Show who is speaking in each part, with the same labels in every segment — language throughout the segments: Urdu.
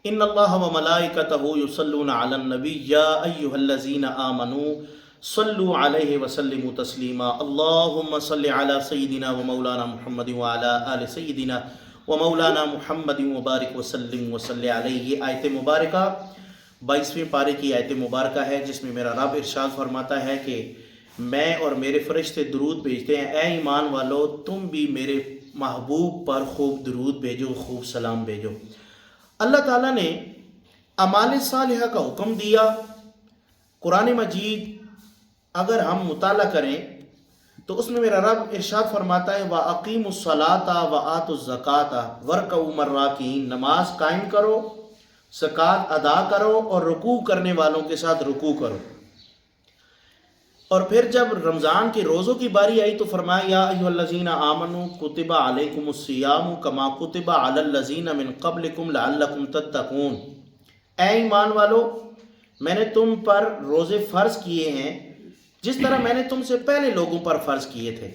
Speaker 1: ان اللہ و ملائکتہ یصلون علی النبی یا ایہا الذین آمنوا صلوا علیہ وسلموا تسلیما اللہم صل علی سیدنا و مولانا محمد وعلی آل سیدنا و مولانا محمد وبارک وسلم وصلی علیہ۔ آیت مبارکہ 22ویں پارے کی آیت مبارکہ ہے، جس میں میرا رب ارشاد فرماتا ہے کہ میں اور میرے فرشتے درود بھیجتے ہیں، اے ایمان والو تم بھی میرے محبوب پر خوب درود بھیجو، خوب سلام بھیجو۔ اللہ تعالیٰ نے اعمال صالحہ کا حکم دیا۔ قرآن مجید اگر ہم مطالعہ کریں تو اس میں میرا رب ارشاد فرماتا ہے وَأَقِيمُوا الصَّلَاةَ وَآتُوا الزَّكَاةَ وَارْكَعُوا مَعَ الرَّاكِعِينَ، نماز قائم کرو، زکوٰۃ ادا کرو اور رکوع کرنے والوں کے ساتھ رکوع کرو۔ اور پھر جب رمضان کے روزوں کی باری آئی تو فرمایا یا ایھا الذین آمنوا کتب علیکم الصیام کما کتب علی الذین من قبلکم لعلکم تتقون، اے ایمان والو میں نے تم پر روزے فرض کیے ہیں جس طرح میں نے تم سے پہلے لوگوں پر فرض کیے تھے۔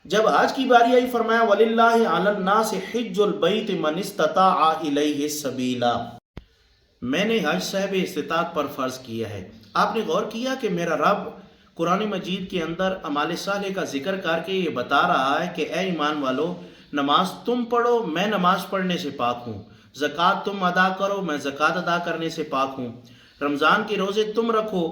Speaker 1: جب حج کی باری آئی فرمایا وَلِلَّهِ عَلَى النَّاسِ حِجُّ الْبَيْتِ مَنِ اسْتَطَاعَ إِلَيْهِ سَبِيلًا، میں نے حج صاحب استطاعت پر فرض کیا ہے۔ آپ نے غور کیا کہ میرا رب قرآن مجید کے اندر اعمال صالح کا ذکر کر کے یہ بتا رہا ہے کہ اے ایمان والو نماز تم پڑھو، میں نماز پڑھنے سے پاک ہوں، زکوٰۃ تم ادا کرو، میں زکوٰۃ ادا کرنے سے پاک ہوں، رمضان کے روزے تم رکھو،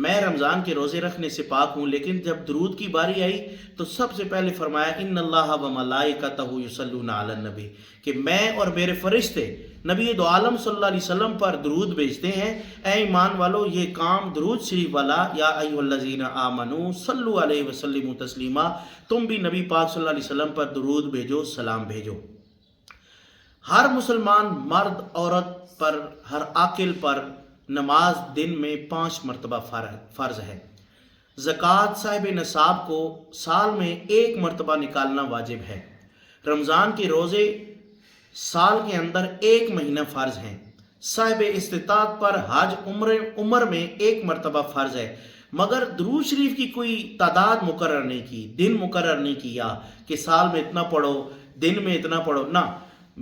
Speaker 1: میں رمضان کے روزے رکھنے سے پاک ہوں۔ لیکن جب درود کی باری آئی تو سب سے پہلے فرمایا ان اللہ و ملائکتہ یصلون علی النبی، کہ میں اور میرے فرشتے نبی دو عالم صلی اللہ علیہ وسلم پر درود بھیجتے ہیں۔ اے ایمان والو یہ کام درود شریف والا یا ایھا الذین آمنوا صلوا علیہ وسلموا تسلیما، تم بھی نبی پاک صلی اللہ علیہ وسلم پر درود بھیجو، سلام بھیجو۔ ہر مسلمان مرد عورت پر، ہر عاقل پر نماز دن میں 5 مرتبہ فرض ہے۔ زکوٰۃ صاحب نصاب کو سال میں 1 مرتبہ نکالنا واجب ہے۔ رمضان کے روزے سال کے اندر 1 مہینہ فرض ہیں۔ صاحب استطاعت پر حج عمر میں 1 مرتبہ فرض ہے، مگر درود شریف کی کوئی تعداد مقرر نہیں کی، دن مقرر نہیں کیا کہ سال میں اتنا پڑھو، دن میں اتنا پڑھو، نہ،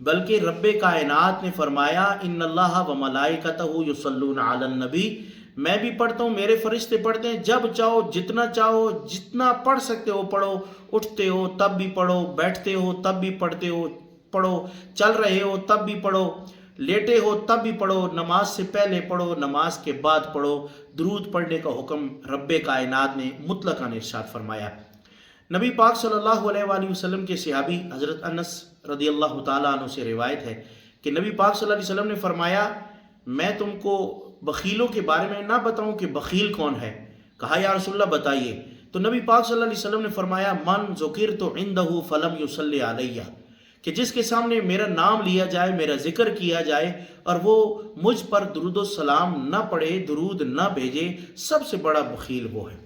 Speaker 1: بلکہ رب کائنات نے فرمایا ان اللہ و ملائکتہ یصلون علی النبی، میں بھی پڑھتا ہوں، میرے فرشتے پڑھتے ہیں، جب چاہو جتنا چاہو جتنا پڑھ سکتے ہو پڑھو، اٹھتے ہو تب بھی پڑھو، بیٹھتے ہو تب بھی پڑھتے ہو پڑھو، چل رہے ہو تب بھی پڑھو، لیٹے ہو تب بھی پڑھو، نماز سے پہلے پڑھو، نماز کے بعد پڑھو۔ درود پڑھنے کا حکم رب کائنات نے مطلقاً ارشاد فرمایا۔ نبی پاک صلی اللہ علیہ وآلہ وسلم کے صحابی حضرت انس رضی اللہ تعالیٰ عنہ سے روایت ہے کہ نبی پاک صلی اللہ علیہ وسلم نے فرمایا میں تم کو بخیلوں کے بارے میں نہ بتاؤں کہ بخیل کون ہے؟ کہا یا رسول اللہ بتائیے۔ تو نبی پاک صلی اللہ علیہ وسلم نے فرمایا من ذکرت عندہ فلم یصلی علیہ، کہ جس کے سامنے میرا نام لیا جائے، میرا ذکر کیا جائے اور وہ مجھ پر درود و سلام نہ پڑھے، درود نہ بھیجے، سب سے بڑا بخیل وہ ہے۔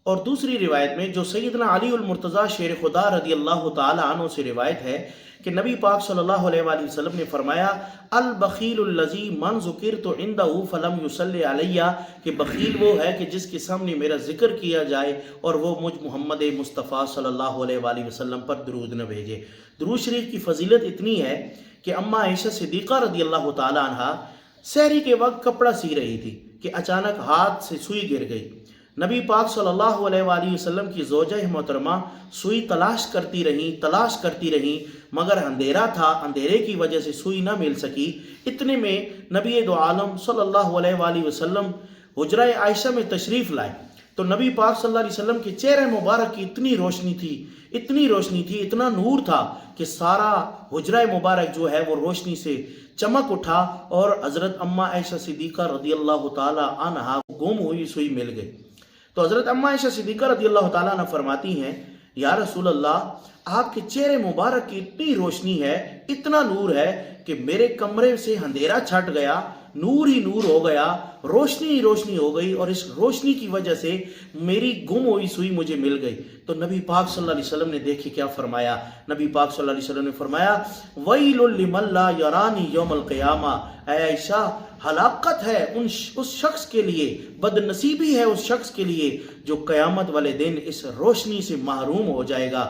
Speaker 1: اور دوسری روایت میں جو سیدنا علی المرتضیٰ شیر خدا رضی اللہ تعالی عنہ سے روایت ہے کہ نبی پاک صلی اللہ علیہ وآلہ وسلم نے فرمایا البخیل الذی من ذکرت عندہ فلم یصلی علیہ، کہ بخیل وہ ہے کہ جس کے سامنے میرا ذکر کیا جائے اور وہ مجھ محمد مصطفیٰ صلی اللہ علیہ وآلہ وسلم پر درود نہ بھیجے۔ درود شریف کی فضیلت اتنی ہے کہ اماں عائشہ صدیقہ رضی اللہ تعالی عنہ سحری کے وقت کپڑا سی رہی تھی کہ اچانک ہاتھ سے سوئی گر گئی۔ نبی پاک صلی اللہ علیہ وآلہ وسلم کی زوجہ محترمہ سوئی تلاش کرتی رہیں مگر اندھیرا تھا، اندھیرے کی وجہ سے سوئی نہ مل سکی۔ اتنے میں نبی دو عالم صلی اللہ علیہ وآلہ وسلم حجرہ عائشہ میں تشریف لائے تو نبی پاک صلی اللہ علیہ وسلم کے چہرے مبارک کی اتنی روشنی تھی، اتنا نور تھا کہ سارا حجرہ مبارک جو ہے وہ روشنی سے چمک اٹھا اور حضرت اماں عائشہ صدیقہ رضی اللہ تعالی عنہا گم ہوئی سوئی مل گئی۔ تو حضرت اماں عائشہ صدیقہ رضی اللہ تعالیٰ عنہ فرماتی ہیں یا رسول اللہ آپ کے چہرے مبارک کی اتنی روشنی ہے، اتنا نور ہے کہ میرے کمرے سے اندھیرا چھٹ گیا، نور ہی نور ہو گیا، روشنی ہی روشنی ہو گئی اور اس روشنی کی وجہ سے میری گم ہوئی سوئی مجھے مل گئی۔ تو نبی پاک صلی اللہ علیہ وسلم نے دیکھے کیا فرمایا، نبی پاک صلی اللہ علیہ وسلم نے فرمایا وَيْلٌ لِمَن لَا يَرَانِي يَوْمَ الْقِيَامَةِ، اے عائشہ ہلاکت ہے اس شخص کے لیے، بد نصیبی ہے اس شخص کے لیے جو قیامت والے دن اس روشنی سے محروم ہو جائے گا۔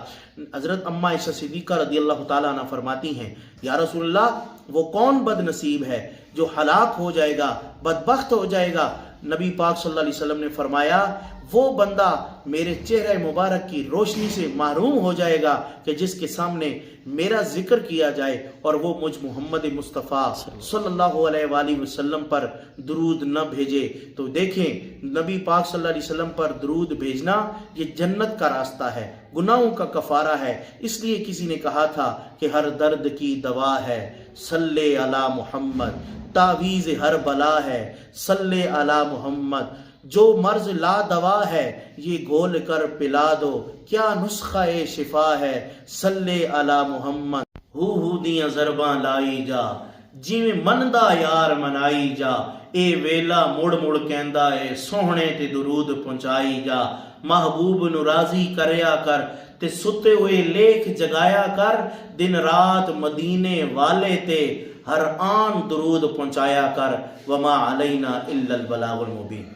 Speaker 1: حضرت اماں عائشہ صدیقہ رضی اللہ تعالیٰ عنہ فرماتی ہیں یا رسول اللہ وہ کون بد نصیب ہے جو ہلاک ہو جائے گا، بدبخت ہو جائے گا؟ نبی پاک صلی اللہ علیہ وسلم نے فرمایا وہ بندہ میرے چہرہ مبارک کی روشنی سے محروم ہو جائے گا کہ جس کے سامنے میرا ذکر کیا جائے اور وہ مجھ محمد مصطفیٰ صلی اللہ علیہ وآلہ وسلم پر درود نہ بھیجے۔ تو دیکھیں نبی پاک صلی اللہ علیہ وسلم پر درود بھیجنا یہ جنت کا راستہ ہے، گناہوں کا کفارہ ہے۔ اس لیے کسی نے کہا تھا کہ ہر درد کی دوا ہے صلی علی محمد، تعویذ ہر بلا ہے صلی علی محمد، جو مرض لا دوا ہے یہ گھول کر پلا دو، کیا نسخہ شفا ہے صلی علی محمد۔ ہو دیاں ضرباں لائی جا جویں مندا یار منائی جا، اے ویلا مڑ مڑ کہندا اے سوہنے تے درود پہنچائی جا، محبوب نو راضی کریا کر تے ستے ہوئے لیکھ جگایا کر، دن رات مدینے والے تے ہر آن درود پہنچایا کر، وما علینا الا البلاغ المبین۔